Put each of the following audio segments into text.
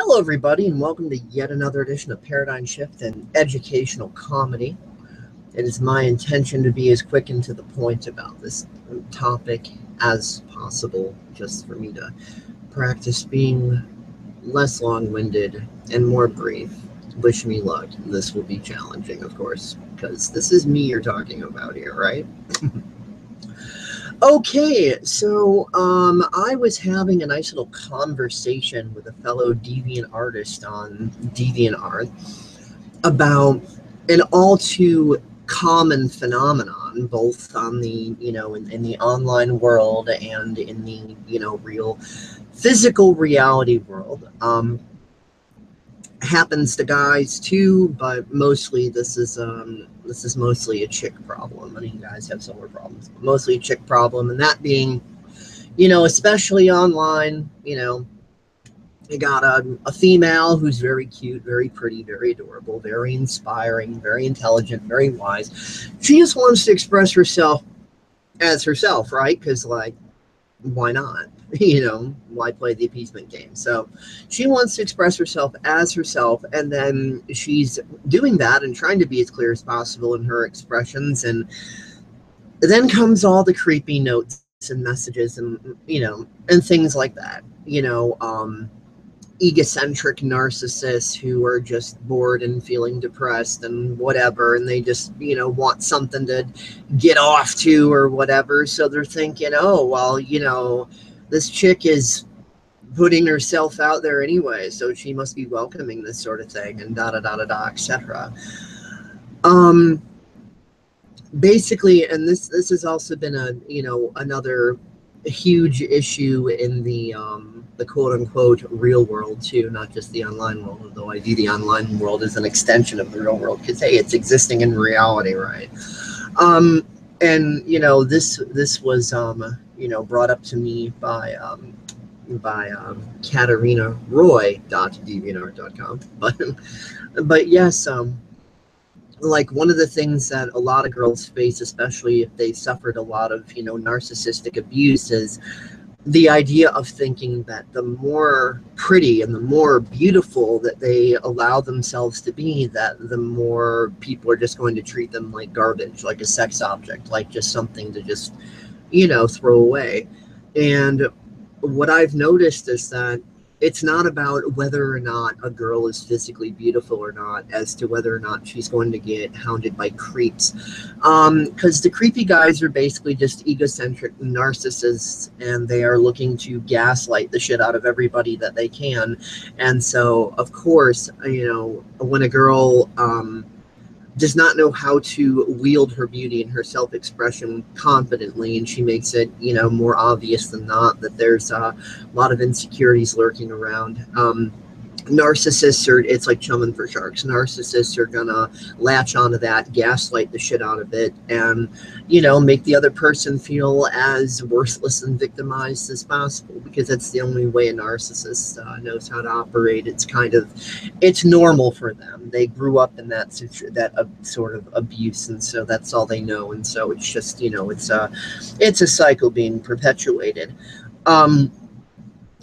Hello, everybody, and welcome to yet another edition of Paradigm Shift and Educational Comedy. It is my intention to be as quick and to the point about this topic as possible, just for me to practice being less long-winded and more brief. Wish me luck. This will be challenging, of course, because this is me you're talking about here, right? Okay, so I was having a nice little conversation with a fellow deviant artist on DeviantArt about an all too common phenomenon, both on the, in the online world and in the, real physical reality world. Happens to guys too, but mostly this is mostly a chick problem. I mean, guys have similar problems, but mostly a chick problem, and that being, especially online, you got a female who's very cute, very pretty, very adorable, very inspiring, very intelligent, very wise. She just wants to express herself as herself, right? Because, like, why not? Why play the appeasement game? So she wants to express herself as herself, and then she's doing that and trying to be as clear as possible in her expressions, and then comes all the creepy notes and messages and and things like that. Egocentric narcissists who are just bored and feeling depressed and whatever, and they just want something to get off to or whatever, so they're thinking, oh well, this chick is putting herself out there anyway, so she must be welcoming this sort of thing, and etc. Basically, and this has also been a another huge issue in the quote-unquote real world too, not just the online world, although I view the online world as an extension of the real world, because hey, it's existing in reality, right? And this was brought up to me by KaterinaRoy.deviantart.com, but yes, like, one of the things that a lot of girls face, especially if they suffered a lot of narcissistic abuse, is the idea of thinking that the more pretty and the more beautiful that they allow themselves to be, that the more people are just going to treat them like garbage, like a sex object, like just something to just throw away. And what I've noticed is that it's not about whether or not a girl is physically beautiful or not, as to whether or not she's going to get hounded by creeps. Because the creepy guys are basically just egocentric narcissists, and they are looking to gaslight the shit out of everybody that they can. And so, of course, when a girl does not know how to wield her beauty and her self-expression confidently, and she makes it more obvious than not that there's a lot of insecurities lurking around. Narcissists are, it's like chumming for sharks. Narcissists are gonna latch onto that, gaslight the shit out of it, and make the other person feel as worthless and victimized as possible, because that's the only way a narcissist knows how to operate. It's normal for them. They grew up in that sort of abuse, and so that's all they know, and so it's just it's a cycle being perpetuated.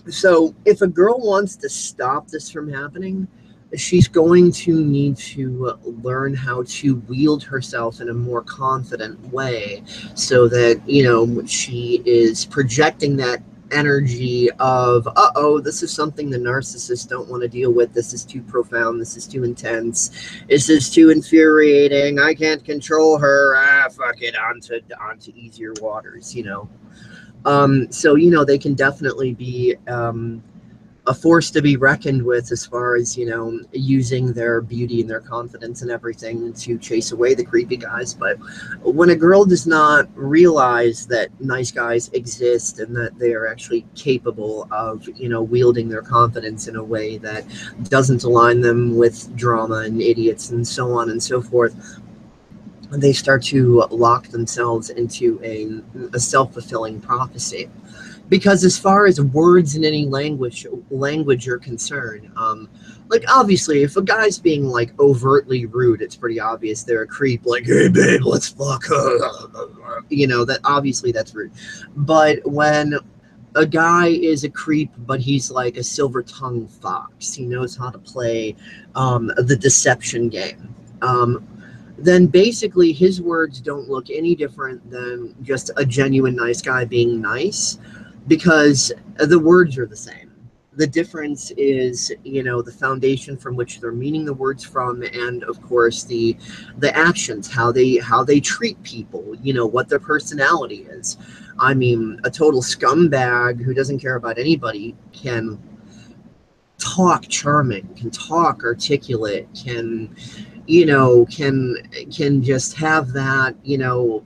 So if a girl wants to stop this from happening, she's going to need to learn how to wield herself in a more confident way, so that she is projecting that energy of, uh-oh, this is something the narcissists don't want to deal with. This is too profound. This is too intense. This is too infuriating. I can't control her. Fuck it, onto easier waters, So, they can definitely be a force to be reckoned with, as far as, using their beauty and their confidence and everything to chase away the creepy guys. But when a girl does not realize that nice guys exist and that they are actually capable of, wielding their confidence in a way that doesn't align them with drama and idiots and so on and so forth, they start to lock themselves into a self-fulfilling prophecy. Because as far as words in any language are concerned, like, obviously, if a guy's being, like, overtly rude, it's pretty obvious they're a creep. Like, hey, babe, let's fuck. That obviously that's rude. But when a guy is a creep, but he's like a silver-tongued fox. He knows how to play the deception game. Then basically his words don't look any different than just a genuine nice guy being nice, because the words are the same. The difference is, you know, the foundation from which they're meaning the words from, and of course the actions, how they treat people, you know, what their personality is. I mean, a total scumbag who doesn't care about anybody can talk charming, can talk articulate, can, you know, can just have that, you know,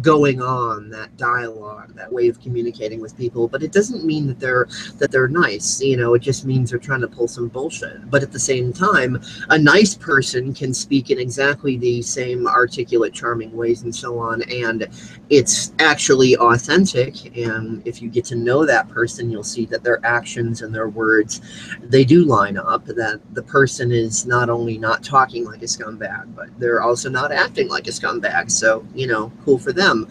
going on, that dialogue, that way of communicating with people. But it doesn't mean that they're nice. You know, it just means they're trying to pull some bullshit. But at the same time, a nice person can speak in exactly the same articulate, charming ways and so on, and it's actually authentic. And if you get to know that person, you'll see that their actions and their words, they do line up, that the person is not only not talking like a scumbag, but they're also not acting like a scumbag. So, you know, cool for them.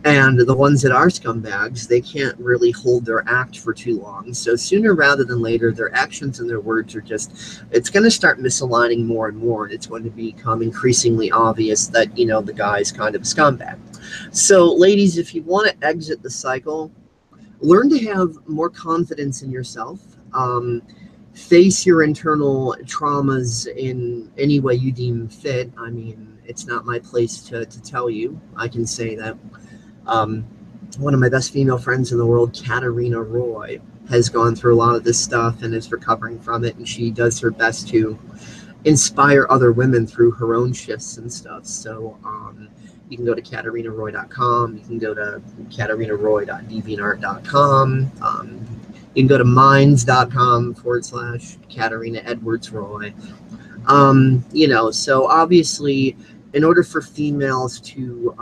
And the ones that are scumbags, they can't really hold their act for too long. So sooner rather than later, their actions and their words are just, it's going to start misaligning more and more. And it's going to become increasingly obvious that, you know, the guy's kind of a scumbag. So ladies, if you want to exit the cycle, learn to have more confidence in yourself. Face your internal traumas in any way you deem fit. I mean, it's not my place to tell you. I can say that one of my best female friends in the world, KaterinaRoy, has gone through a lot of this stuff and is recovering from it, and she does her best to inspire other women through her own shifts and stuff. So you can go to KaterinaRoy.com. You can go to KaterinaRoy.deviantart.com. You can go to minds.com/Katerina Edwards Roy. You know, so obviously, in order for females to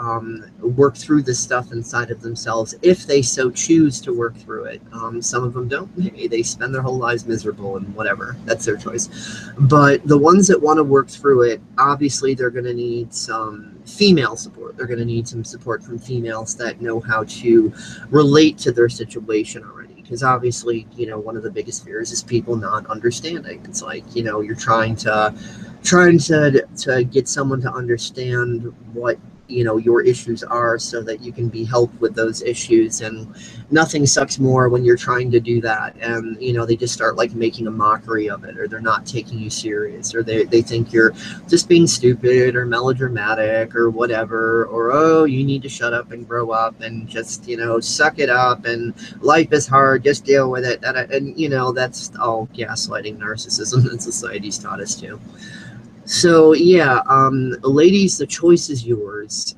work through this stuff inside of themselves, if they so choose to work through it, some of them don't. Hey, they spend their whole lives miserable and whatever. That's their choice. But the ones that want to work through it, obviously, they're going to need some female support. They're going to need some support from females that know how to relate to their situation already. Because obviously, you know, one of the biggest fears is people not understanding. It's like, you know, you're trying to get someone to understand what, you know, your issues are so that you can be helped with those issues. And nothing sucks more when you're trying to do that and, you know, they just start like making a mockery of it, or they're not taking you serious, or they think you're just being stupid or melodramatic or whatever, or, oh, you need to shut up and grow up and just, you know, suck it up and life is hard, just deal with it. And you know, that's all gaslighting narcissism that society's taught us to. So yeah, ladies, the choice is yours.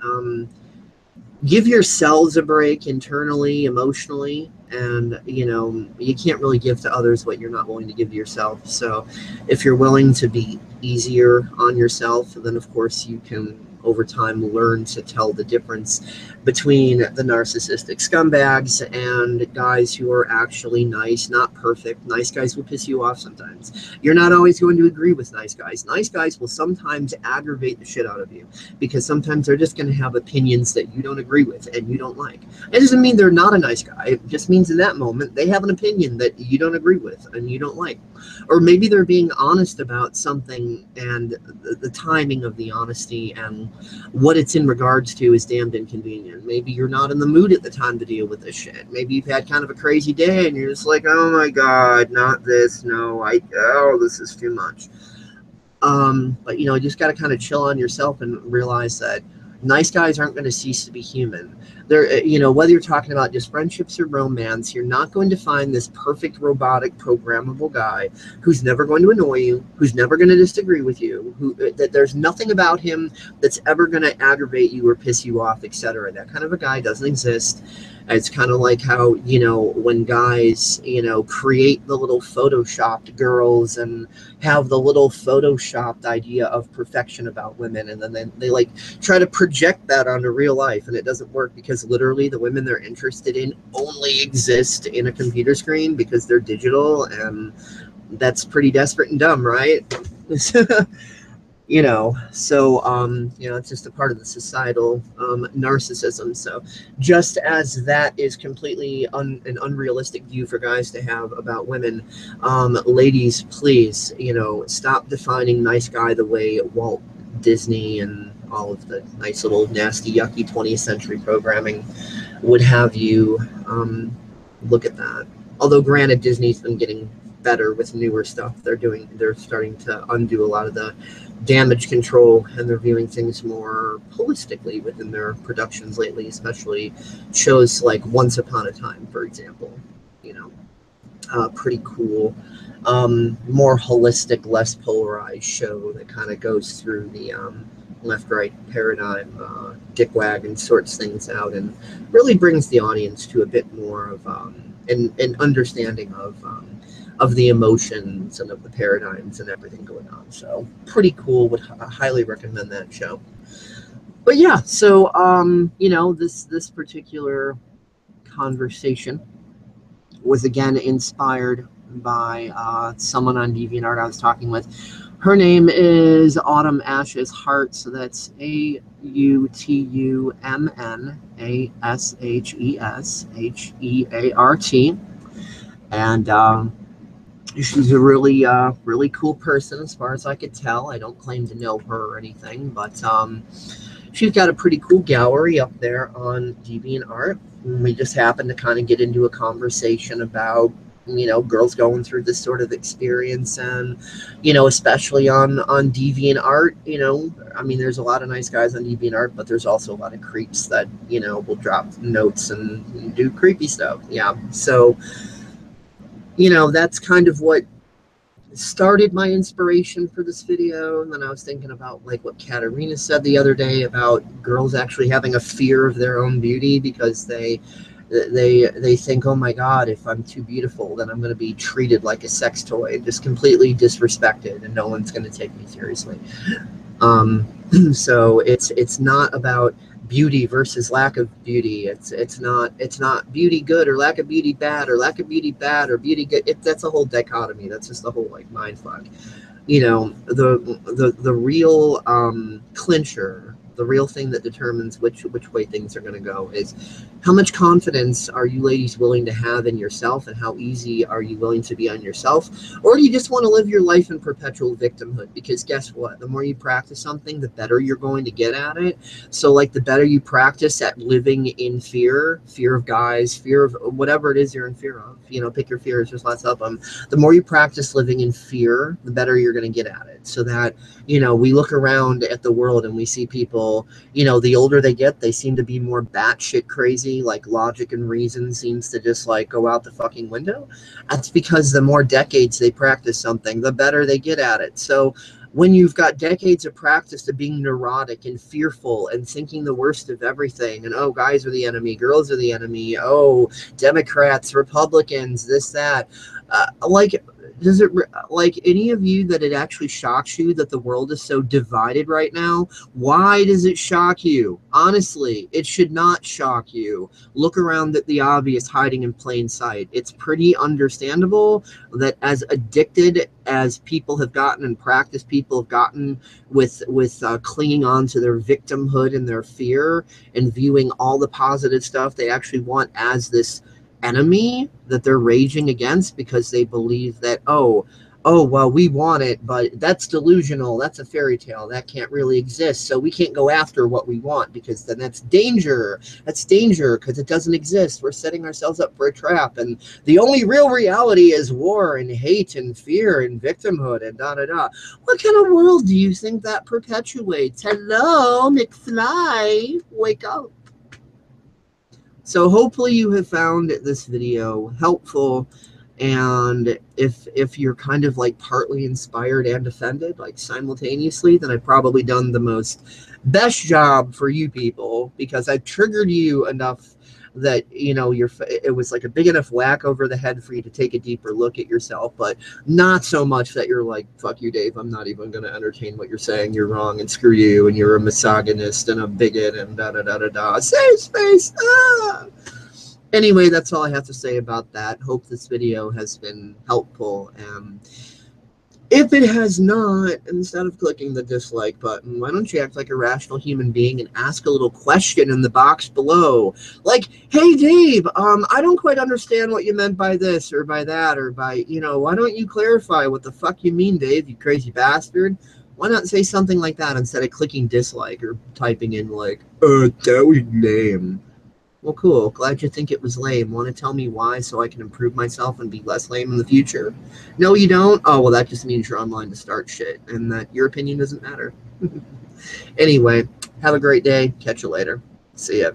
Give yourselves a break internally, emotionally, and you know, you can't really give to others what you're not willing to give to yourself. So if you're willing to be easier on yourself, then of course you can over time learn to tell the difference between the narcissistic scumbags and guys who are actually nice, not perfect. Nice guys will piss you off sometimes. You're not always going to agree with nice guys. Nice guys will sometimes aggravate the shit out of you because sometimes they're just going to have opinions that you don't agree with and you don't like. It doesn't mean they're not a nice guy. It just means in that moment they have an opinion that you don't agree with and you don't like. Or maybe they're being honest about something, and the timing of the honesty and what it's in regards to is damned inconvenient. Maybe you're not in the mood at the time to deal with this shit. Maybe you've had kind of a crazy day and you're just like, oh my God, not this. No, oh, this is too much. But you know, you just got to kind of chill on yourself and realize that nice guys aren't going to cease to be human. They're, you know, whether you're talking about just friendships or romance, you're not going to find this perfect, robotic, programmable guy who's never going to annoy you, who's never going to disagree with you, that there's nothing about him that's ever going to aggravate you or piss you off, etc. That kind of a guy doesn't exist. It's kind of like how, you know, when guys, you know, create the little photoshopped girls and have the little photoshopped idea of perfection about women, and then they like try to project that onto real life, and it doesn't work because literally the women they're interested in only exist in a computer screen because they're digital, and that's pretty desperate and dumb, right? You know, so you know, it's just a part of the societal narcissism. So just as that is completely an unrealistic view for guys to have about women, ladies, please, you know, stop defining nice guy the way Walt Disney and all of the nice little nasty yucky 20th century programming would have you look at that. Although granted, Disney's been getting better with newer stuff. They're starting to undo a lot of the damage control, and they're viewing things more holistically within their productions lately, especially shows like Once Upon a Time, for example. You know, pretty cool, more holistic, less polarized show that kind of goes through the left-right paradigm, dickwagon, sorts things out, and really brings the audience to a bit more of an understanding of the emotions and of the paradigms and everything going on. So pretty cool. Would highly recommend that show. But yeah, so you know, this particular conversation was again inspired by someone on DeviantArt I was talking with. Her name is AutumnAshesHeart, so that's AutumnAshesHeart, and she's a really really cool person as far as I could tell. I don't claim to know her or anything, but she's got a pretty cool gallery up there on DeviantArt. We just happened to kind of get into a conversation about, you know, girls going through this sort of experience, and, you know, especially on DeviantArt, you know, I mean, there's a lot of nice guys on DeviantArt, but there's also a lot of creeps that, you know, will drop notes and do creepy stuff. Yeah. So, you know, that's kind of what started my inspiration for this video. And then I was thinking about like what Katerina said the other day about girls actually having a fear of their own beauty because they think, oh my God, if I'm too beautiful, then I'm going to be treated like a sex toy, just completely disrespected, and no one's going to take me seriously. So it's not about beauty versus lack of beauty. It's not beauty good or lack of beauty bad, or lack of beauty bad or beauty good. That's a whole dichotomy. That's just the whole like mind fuck. You know, the real clincher, the real thing that determines which way things are going to go is how much confidence are you ladies willing to have in yourself, and how easy are you willing to be on yourself, or do you just want to live your life in perpetual victimhood? Because guess what, the more you practice something, the better you're going to get at it. So like the better you practice at living in fear of guys, fear of whatever it is you're in fear of, you know, pick your fears, just lots of them. The more you practice living in fear, the better you're going to get at it. So that, you know, we look around at the world and we see people, you know, the older they get, they seem to be more batshit crazy. Like logic and reason seems to just like go out the fucking window. That's because the more decades they practice something, the better they get at it. So when you've got decades of practice of being neurotic and fearful and thinking the worst of everything, and oh, guys are the enemy, girls are the enemy, oh, Democrats, Republicans, this, that, like, does it, like, any of you that it actually shocks you that the world is so divided right now? Why does it shock you? Honestly, it should not shock you. Look around at the obvious hiding in plain sight. It's pretty understandable that as addicted as people have gotten and practice people have gotten with clinging on to their victimhood and their fear and viewing all the positive stuff they actually want as this enemy that they're raging against, because they believe that, oh, well, we want it, but that's delusional, that's a fairy tale, that can't really exist, so we can't go after what we want because then that's danger because it doesn't exist. We're setting ourselves up for a trap, and the only real reality is war and hate and fear and victimhood and da-da-da. What kind of world do you think that perpetuates? Hello, McFly, wake up. So hopefully you have found this video helpful, and if you're kind of like partly inspired and offended, like simultaneously, then I've probably done the best job for you people, because I've triggered you enough that, you know, it was like a big enough whack over the head for you to take a deeper look at yourself, but not so much that you're like, fuck you, Dave, I'm not even going to entertain what you're saying, you're wrong, and screw you, and you're a misogynist and a bigot and da-da-da-da-da, safe space, ah! Anyway, that's all I have to say about that. Hope this video has been helpful. If it has not, instead of clicking the dislike button, why don't you act like a rational human being and ask a little question in the box below? Like, hey, Dave, I don't quite understand what you meant by this or by that or by, why don't you clarify what the fuck you mean, Dave, you crazy bastard? Why not say something like that instead of clicking dislike or typing in, like, that was lame? Well, cool. Glad you think it was lame. Want to tell me why so I can improve myself and be less lame in the future? No, you don't? Oh, well, that just means you're online to start shit and that your opinion doesn't matter. Anyway, have a great day. Catch you later. See ya.